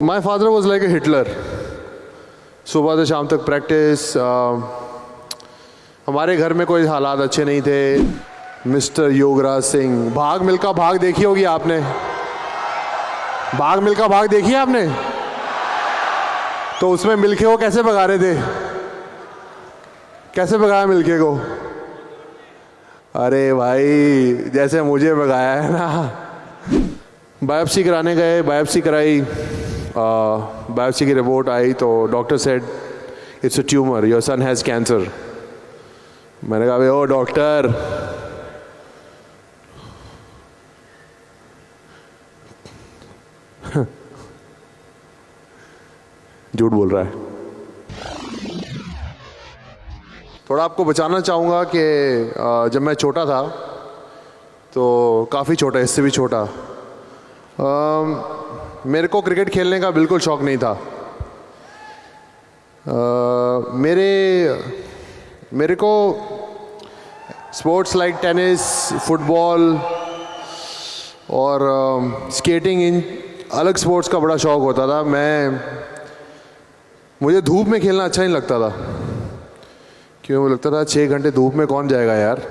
My father was like a Hitler. सुबह से शाम तक प्रैक्टिस। हमारे घर में कोई हालात अच्छे नहीं थे। मिस्टर योगराज सिंह, भाग मिल्खा भाग देखी होगी आपने। भाग मिल्खा भाग देखी है आपने? तो उसमें मिल्खे को कैसे भगा रहे थे? कैसे भगाया मिल्खे को? अरे भाई, जैसे मुझे भगाया है ना। बायोप्सी कराने गए, बायोप्सी कराई, बायोप्सी की रिपोर्ट आई तो doctor said it's a tumour, your son has cancer. मैंने कहा ओ डॉक्टर, झूठ बोल रहा है। थोड़ा आपको बचाना चाहूँगा कि जब मैं छोटा था, तो काफ़ी छोटा, इससे भी छोटा, मेरे को क्रिकेट खेलने का बिल्कुल शौक़ नहीं था। मेरे को स्पोर्ट्स लाइक टेनिस, फुटबॉल और स्केटिंग, इन अलग स्पोर्ट्स का बड़ा शौक़ होता था। मुझे धूप में खेलना अच्छा नहीं लगता था, क्यों लगता था 6 घंटे धूप में कौन जाएगा यार।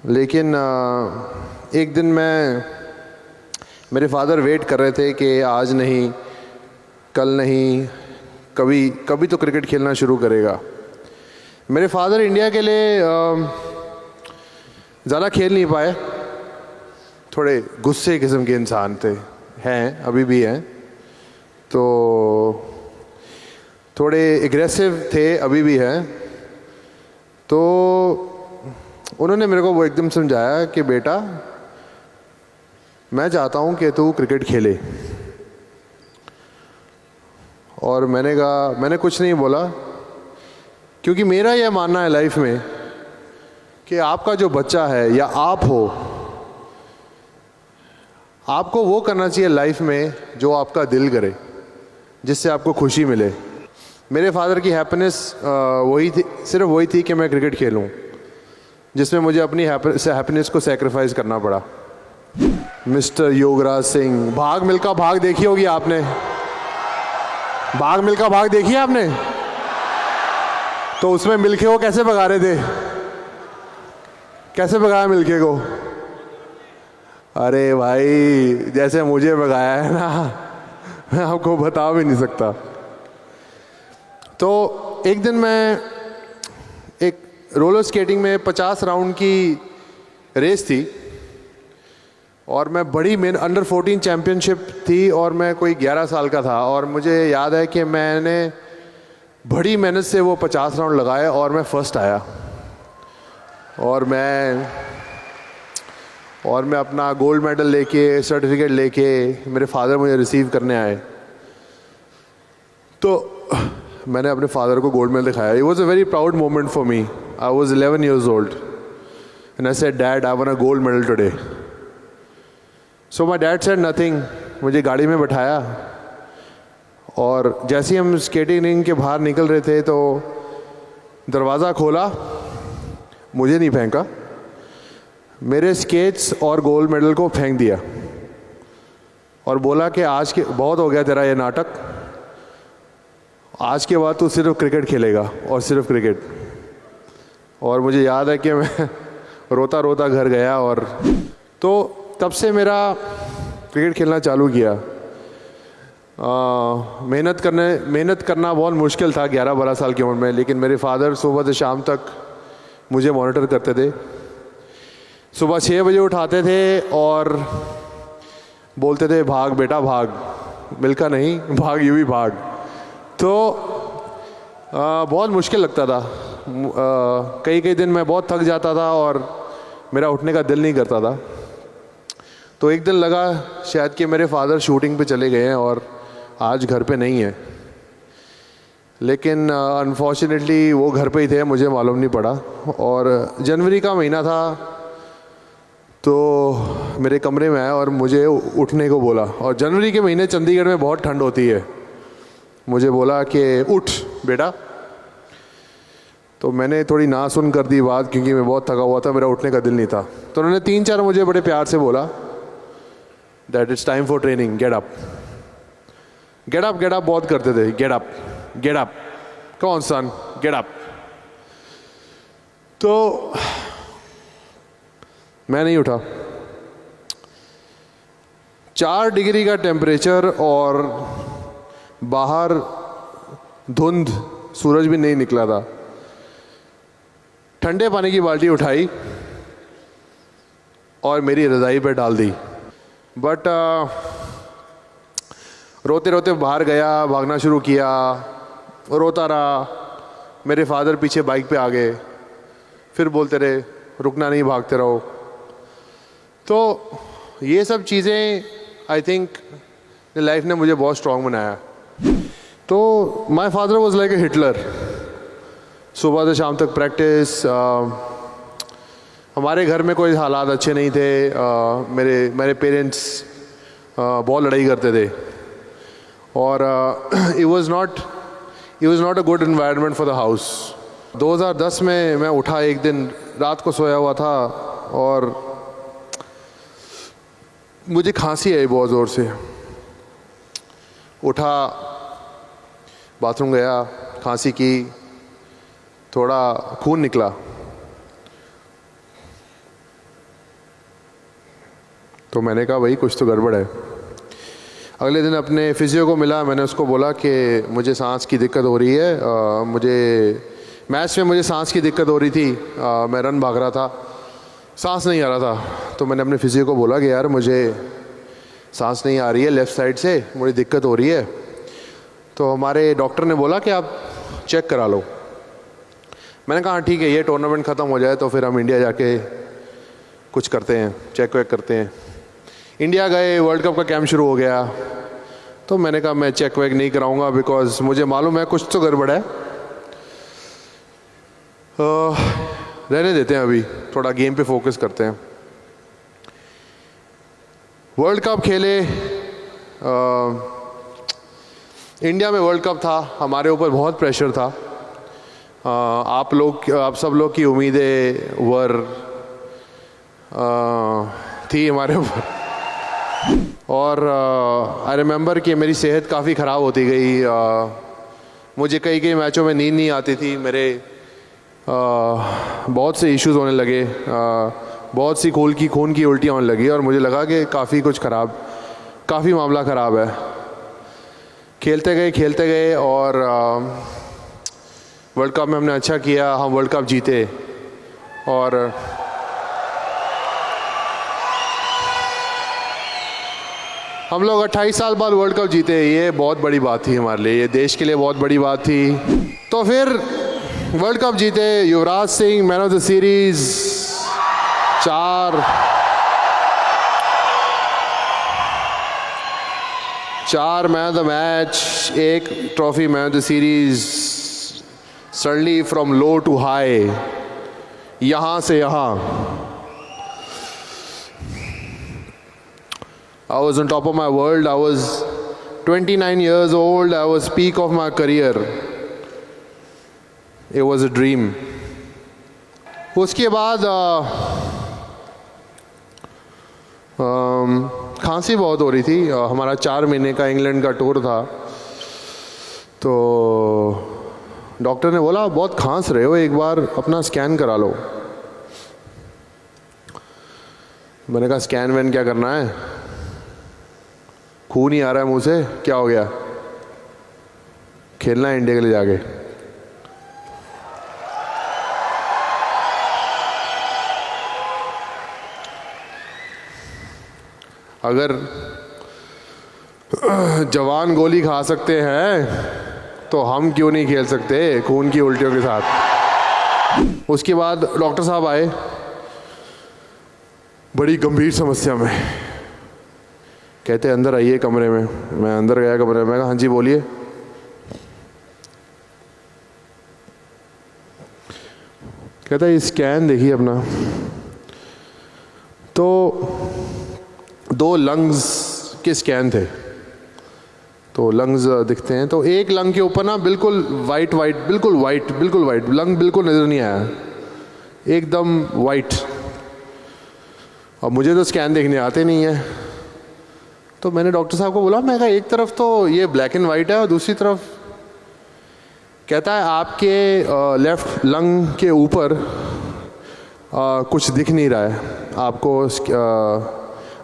लेकिन एक दिन मेरे फादर वेट कर रहे थे कि आज नहीं, कल नहीं, कभी तो क्रिकेट खेलना शुरू करेगा। मेरे फादर इंडिया के लिए ज़्यादा खेल नहीं पाए, थोड़े गुस्से किस्म के इंसान थे, हैं अभी भी हैं, तो थोड़े एग्रेसिव थे, अभी भी हैं। तो उन्होंने मेरे को वो एकदम समझाया कि बेटा, मैं चाहता हूँ कि तू क्रिकेट खेले। और मैंने कहा, मैंने कुछ नहीं बोला, क्योंकि मेरा यह मानना है लाइफ में कि आपका जो बच्चा है या आप हो, आपको वो करना चाहिए लाइफ में जो आपका दिल करे, जिससे आपको खुशी मिले। मेरे फादर की हैप्पीनेस वही थी, सिर्फ वही थी कि मैं क्रिकेट खेलूं, जिसमें मुझे अपनी हैप्पीनेस को सैक्रिफाइस करना पड़ा। मिस्टर योगराज सिंह, भाग मिल्खा भाग देखी होगी आपने। भाग मिल्खा भाग देखी है आपने? तो उसमें मिल्खे को कैसे भगा रहे थे? कैसे भगाया मिल्खे को? अरे भाई, जैसे मुझे भगाया है ना, मैं आपको बता भी नहीं सकता। तो एक दिन मैं एक रोलर स्केटिंग में 50 राउंड की रेस थी, और मैं बड़ी अंडर 14 चैम्पियनशिप थी, और मैं कोई 11 साल का था। और मुझे याद है कि मैंने बड़ी मेहनत से वो 50 राउंड लगाए और मैं फर्स्ट आया। और मैं अपना गोल्ड मेडल लेके, सर्टिफिकेट लेके, मेरे फादर मुझे रिसीव करने आए। तो मैंने अपने फादर को गोल्ड मेडल दिखाया। It was a very proud moment for me. I was 11 years old and I said, Dad, I won a gold medal today. So my dad said nothing. मुझे गाड़ी में बैठाया, और जैसे ही हम स्केटिंग रिंग के बाहर निकल रहे थे तो दरवाज़ा खोला, मुझे नहीं फेंका, मेरे स्केट्स और गोल्ड मेडल को फेंक दिया, और बोला कि आज के बहुत हो गया तेरा ये नाटक, आज के बाद तू सिर्फ क्रिकेट खेलेगा और सिर्फ क्रिकेट। और मुझे याद है कि मैं रोता रोता घर गया, और तो तब से मेरा क्रिकेट खेलना चालू किया। मेहनत करना बहुत मुश्किल था 11-12 साल की उम्र में, लेकिन मेरे फादर सुबह से शाम तक मुझे मॉनिटर करते थे। सुबह 6 बजे उठाते थे और बोलते थे, भाग बेटा भाग, मिल्खा नहीं, भाग, यूँ ही भाग। तो बहुत मुश्किल लगता था। कई दिन मैं बहुत थक जाता था और मेरा उठने का दिल नहीं करता था। तो एक दिन लगा शायद कि मेरे फादर शूटिंग पे चले गए हैं और आज घर पे नहीं है, लेकिन अनफॉर्चुनेटली वो घर पे ही थे, मुझे मालूम नहीं पड़ा। और जनवरी का महीना था, तो मेरे कमरे में आया और मुझे उठने को बोला। और जनवरी के महीने चंडीगढ़ में बहुत ठंड होती है। मुझे बोला कि उठ बेटा। तो मैंने थोड़ी ना सुन कर दी बात, क्योंकि मैं बहुत थका हुआ था, मेरा उठने का दिल नहीं था। तो उन्होंने 3-4 मुझे बड़े प्यार से बोला that it's time for training, get up get up get up बहुत करते थे, गेट अप गेट अप, कौन सन गेट अप। तो मैं नहीं उठा। 4 डिग्री का टेम्परेचर और बाहर धुंध, सूरज भी नहीं निकला था। ठंडे पानी की बाल्टी उठाई और मेरी रज़ाई पे डाल दी। बट रोते रोते बाहर गया, भागना शुरू किया, रोता रहा। मेरे फादर पीछे बाइक पे आ गए, फिर बोलते रहे रुकना नहीं, भागते रहो। तो ये सब चीज़ें आई थिंक लाइफ ने मुझे बहुत स्ट्रांग बनाया। तो my father was like a Hitler. सुबह से शाम तक प्रैक्टिस। हमारे घर में कोई हालात अच्छे नहीं थे। मेरे पेरेंट्स बहुत लड़ाई करते थे और it was not a good environment for the house। 2010 में मैं उठा, एक दिन रात को सोया हुआ था और मुझे खांसी आई बहुत ज़ोर से। उठा, बाथरूम गया, खांसी की, थोड़ा खून निकला। तो मैंने कहा भाई कुछ तो गड़बड़ है। अगले दिन अपने फिजियो को मिला, मैंने उसको बोला कि मुझे सांस की दिक्कत हो रही है। मुझे मैच में मुझे सांस की दिक्कत हो रही थी। मैं रन भाग रहा था, सांस नहीं आ रहा था। तो मैंने अपने फिजियो को बोला कि यार मुझे सांस नहीं आ रही है लेफ़्ट साइड से, मुझे दिक्कत हो रही है। तो हमारे डॉक्टर ने बोला कि आप चेक करा लो। मैंने कहा हाँ ठीक है, ये टूर्नामेंट ख़त्म हो जाए तो फिर हम इंडिया जाके कुछ करते हैं, चेक वेक करते हैं। इंडिया गए, वर्ल्ड कप का कैंप शुरू हो गया। तो मैंने कहा मैं चेक वेक नहीं कराऊंगा बिकॉज मुझे मालूम है कुछ तो गड़बड़ है। रहने देते हैं, अभी थोड़ा गेम पे फोकस करते हैं। वर्ल्ड कप खेले, इंडिया में वर्ल्ड कप था, हमारे ऊपर बहुत प्रेशर था। आप सब लोग की उम्मीदें थी हमारे ऊपर। और आई रिमेंबर कि मेरी सेहत काफ़ी ख़राब होती गई। मुझे कई मैचों में नींद नहीं आती थी। मेरे बहुत से इश्यूज होने लगे, बहुत सी खून की उल्टियाँ होने लगी और मुझे लगा कि काफ़ी मामला ख़राब है। खेलते गए और वर्ल्ड कप में हमने अच्छा किया, हम वर्ल्ड कप जीते। और हम लोग 28 साल बाद वर्ल्ड कप जीते। ये बहुत बड़ी बात थी हमारे लिए, ये देश के लिए बहुत बड़ी बात थी। तो फिर वर्ल्ड कप जीते, Yuvraj Singh man of the series, 4 man of the match, 1 trophy man of the series. Suddenly from low to high, यहाँ से यहाँ। I was on top of my world. I was 29 years old. I was peak of my career. It was a dream. उसके बाद खांसी बहुत हो रही थी। हमारा 4 महीने का इंग्लैंड का टूर था। तो डॉक्टर ने बोला बहुत खांस रहे हो, एक बार अपना स्कैन करा लो। मैंने कहा स्कैन वैन क्या करना है, खून ही आ रहा है मुंह से, क्या हो गया? खेलना है इंडिया के लिए जाके। अगर जवान गोली खा सकते हैं तो हम क्यों नहीं खेल सकते खून की उल्टियों के साथ। उसके बाद डॉक्टर साहब आए बड़ी गंभीर समस्या में। कहते अंदर आइए कमरे में। मैं अंदर गया कमरे में। मैं कहा हाँ जी बोलिए। कहता है स्कैन देखिए अपना। तो 2 लंग्स के स्कैन थे। तो लंग्स दिखते हैं, तो एक लंग के ऊपर ना बिल्कुल वाइट बिल्कुल वाइट लंग बिल्कुल नज़र नहीं आया, एकदम वाइट। और मुझे तो स्कैन देखने आते नहीं है। तो मैंने डॉक्टर साहब को बोला, मैं कहा एक तरफ तो ये ब्लैक एंड वाइट है और दूसरी तरफ कहता है आपके लेफ्ट लंग के ऊपर कुछ दिख नहीं रहा है, आपको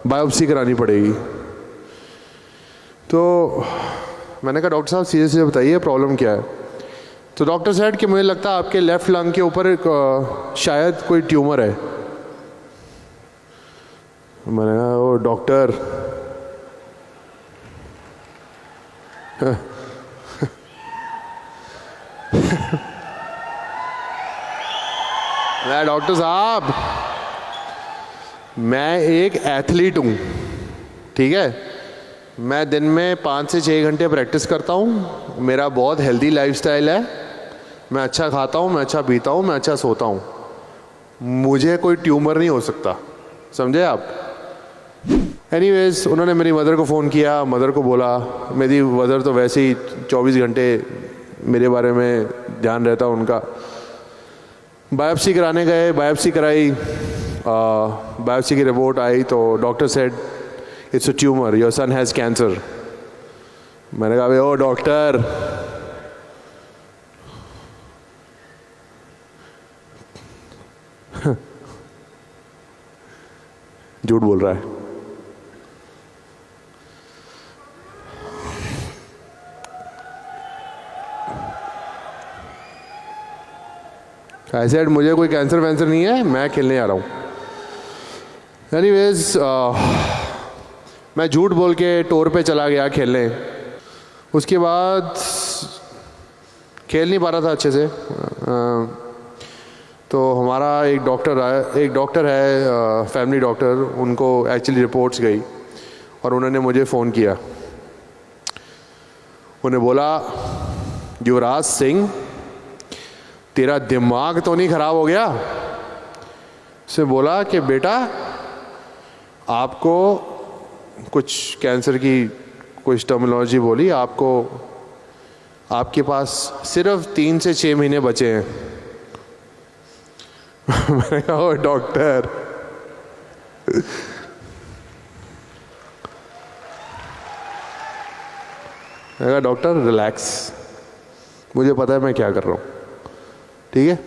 बायोप्सी करानी पड़ेगी। तो मैंने कहा डॉक्टर साहब सीरियसली बताइए प्रॉब्लम क्या है। तो डॉक्टर सेड कि मुझे लगता है आपके लेफ्ट लंग के ऊपर शायद कोई ट्यूमर है। मैंने कहा ओ डॉक्टर मैं डॉक्टर साहब मैं एक एथलीट हूँ, ठीक है, मैं दिन में 5 से 6 घंटे प्रैक्टिस करता हूँ, मेरा बहुत हेल्दी लाइफस्टाइल है, मैं अच्छा खाता हूँ, मैं अच्छा पीता हूँ, मैं अच्छा सोता हूँ, मुझे कोई ट्यूमर नहीं हो सकता, समझे आप। एनीवेज उन्होंने मेरी मदर को फ़ोन किया, मदर को बोला, मेरी मदर तो वैसे ही 24 घंटे मेरे बारे में ध्यान रहता उनका। बायोप्सी कराने गए, बायोप्सी कराई, बायोप्सी की रिपोर्ट आई तो doctor said it's a tumour, your son has cancer. मैंने कहा ओ डॉक्टर झूठ बोल रहा है। आई सेड मुझे कोई कैंसर वैंसर नहीं है, मैं खेलने आ रहा हूँ। एनीवेज मैं झूठ बोल के टूर पे चला गया खेलने। उसके बाद खेल नहीं पा रहा था अच्छे से। तो हमारा एक डॉक्टर है फैमिली डॉक्टर, उनको एक्चुअली रिपोर्ट्स गई और उन्होंने मुझे फ़ोन किया। उन्हें बोला युवराज सिंह तेरा दिमाग तो नहीं ख़राब हो गया। उसने बोला कि बेटा आपको कुछ कैंसर की कुछ टर्मिनोलॉजी बोली, आपको आपके पास सिर्फ 3 से 6 महीने बचे हैं। मैंने कहा ओ डॉक्टर मैंने कहा डॉक्टर रिलैक्स, मुझे पता है मैं क्या कर रहा हूँ, ठीक है।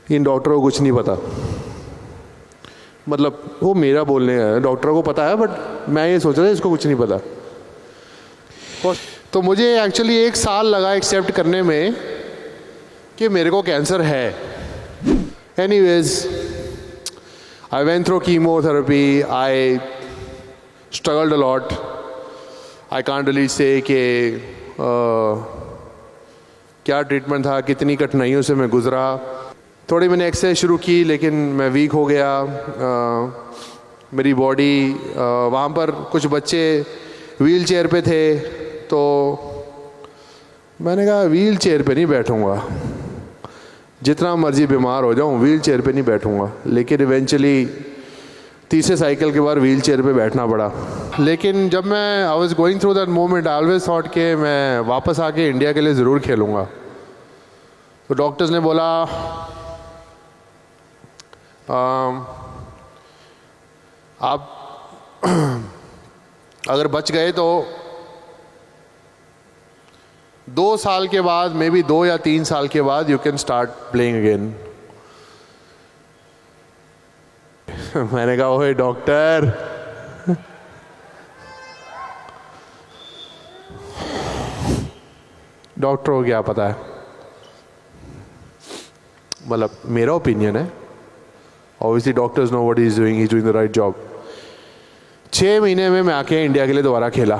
इन डॉक्टरों को कुछ नहीं पता, मतलब वो मेरा बोलने का है, डॉक्टरों को पता है, बट मैं ये सोच रहा था इसको कुछ नहीं पता। तो मुझे एक्चुअली 1 साल लगा एक्सेप्ट करने में कि मेरे को कैंसर है। Anyways I went through chemotherapy, I struggled a lot. I can't really say कि क्या ट्रीटमेंट था, कितनी कठिनाइयों से मैं गुजरा। थोड़ी मैंने एक्सरसाइज शुरू की लेकिन मैं वीक हो गया। मेरी बॉडी वहाँ पर कुछ बच्चे व्हील चेयर पे थे तो मैंने कहा व्हील चेयर पे नहीं बैठूँगा, जितना मर्जी बीमार हो जाऊँ व्हील चेयर पे नहीं बैठूँगा। लेकिन इवेंचुअली तीसरे साइकिल के बाद व्हील चेयर पे बैठना पड़ा। लेकिन जब मैं I was going through that moment I always thought कि मैं वापस आके इंडिया के लिए ज़रूर खेलूँगा। तो डॉक्टर्स ने बोला आप अगर बच गए तो 2 साल के बाद, मे बी 2 या 3 साल के बाद you can start playing again. मैंने कहा ओए डॉक्टर डॉक्टर को क्या पता है, मतलब मेरा ओपिनियन है। Obviously doctors know what he is doing the right job. 6 महीने में मैं आके इंडिया के लिए दोबारा खेला।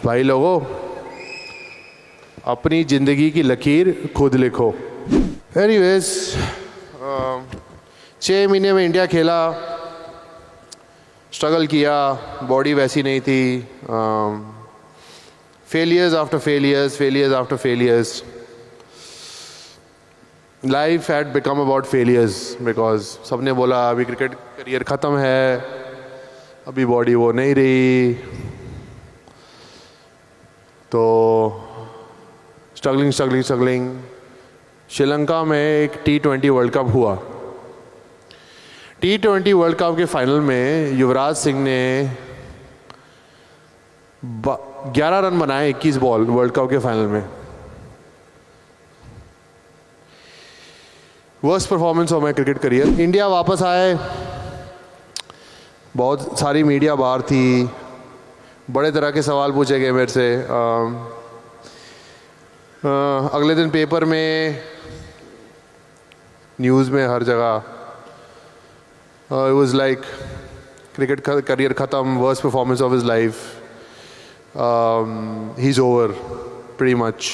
भाई लोगों, अपनी ज़िंदगी की लकीर खुद लिखो। एनीवेज 6 महीने में इंडिया खेला, स्ट्रगल किया, बॉडी वैसी नहीं थी, failures after failures. Life had become about failures because सबने बोला अभी क्रिकेट करियर ख़त्म है, अभी बॉडी वो नहीं रही, तो स्ट्रगलिंग श्रीलंका में एक T20 वर्ल्ड कप हुआ। T20 वर्ल्ड कप के फाइनल में युवराज सिंह ने 11 रन बनाए 21 बॉल वर्ल्ड कप के फाइनल में। Worst performance of my cricket career. India वापस आए, बहुत सारी मीडिया बाहर थी, बड़े तरह के सवाल पूछे गए मेरे से। अगले दिन पेपर में, न्यूज़ में, हर जगह it was like cricket career ख़त्म, worst performance of his life, he is over pretty much.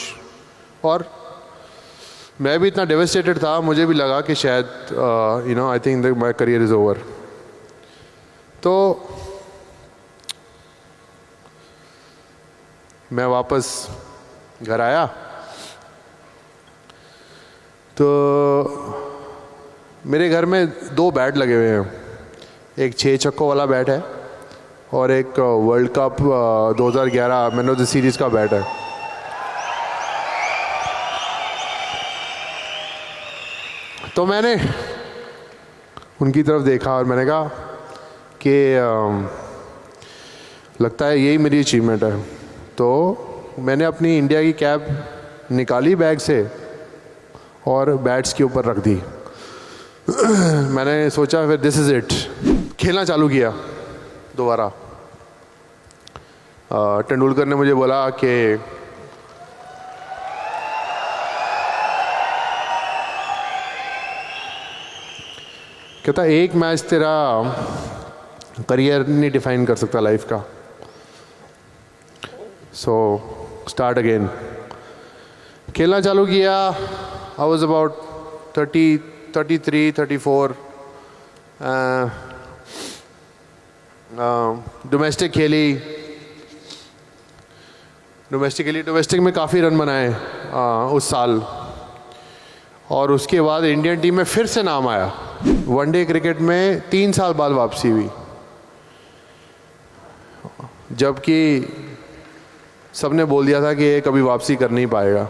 और मैं भी इतना डेवस्टेटेड था, मुझे भी लगा कि शायद I think my career is over. तो मैं वापस घर आया तो मेरे घर में 2 बैट लगे हुए हैं, एक 6 छक्कों वाला बैट है और एक world cup 2011 man of the series का बैट है। तो मैंने उनकी तरफ देखा और मैंने कहा कि लगता है यही मेरी अचीवमेंट है। तो मैंने अपनी इंडिया की कैप निकाली बैग से और बैट्स के ऊपर रख दी। मैंने सोचा फिर दिस इज़ इट, खेलना चालू किया दोबारा। तेंदुलकर ने मुझे बोला कि कहता एक मैच तेरा करियर नहीं डिफाइन कर सकता लाइफ का, सो स्टार्ट अगेन। खेलना चालू किया। I was about 33, 34। डोमेस्टिक खेली, डोमेस्टिक में काफ़ी रन बनाए उस साल। और उसके बाद इंडियन टीम में फिर से नाम आया। वनडे क्रिकेट में 3 साल बाद वापसी हुई, जबकि सबने बोल दिया था कि ये कभी वापसी कर नहीं पाएगा।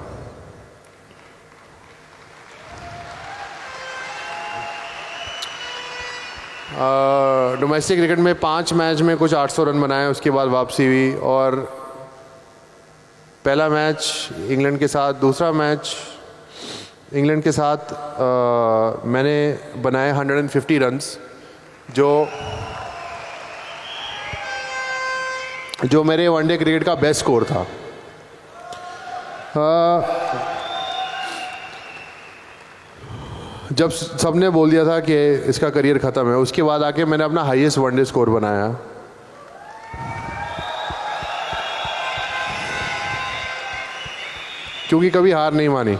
डोमेस्टिक क्रिकेट में 5 मैच में कुछ 800 रन बनाए, उसके बाद वापसी हुई। और पहला मैच इंग्लैंड के साथ, दूसरा मैच इंग्लैंड के साथ मैंने बनाए 150 रन्स, जो मेरे वनडे क्रिकेट का बेस्ट स्कोर था। जब सबने बोल दिया था कि इसका करियर ख़त्म है, उसके बाद आके मैंने अपना हाईएस्ट वनडे स्कोर बनाया। क्योंकि कभी हार नहीं मानी।